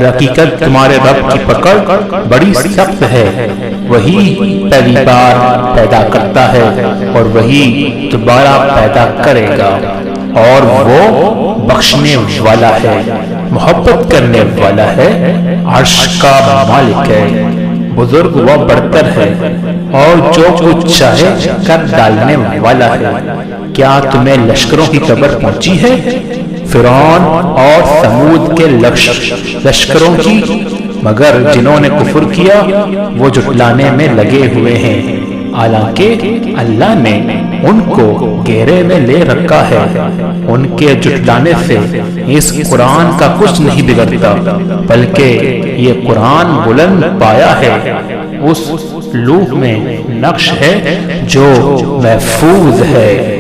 حقیقت تمہارے رب کی پکڑ بڑی سخت ہے، وہی پہلی بار پیدا کرتا ہے اور وہی دوبارہ پیدا کرے گا، اور وہ بخشنے والا ہے، محبت کرنے والا ہے، عرش کا مالک ہے، بزرگ و برتر ہے، اور جو کچھ چاہے کر ڈالنے والا ہے۔ کیا تمہیں لشکروں کی خبر پہنچی ہے؟ فرعون اور ثمود کے لشکروں کی، مگر جنہوں نے کفر کیا وہ جھٹلانے میں لگے ہوئے ہیں، حالانکہ اللہ نے ان کو گھیرے میں لے رکھا ہے۔ ان کے جھٹلانے سے اس قرآن کا کچھ نہیں بگڑتا، بلکہ یہ قرآن بلند پایا ہے، اس لوح میں نقش ہے جو محفوظ ہے۔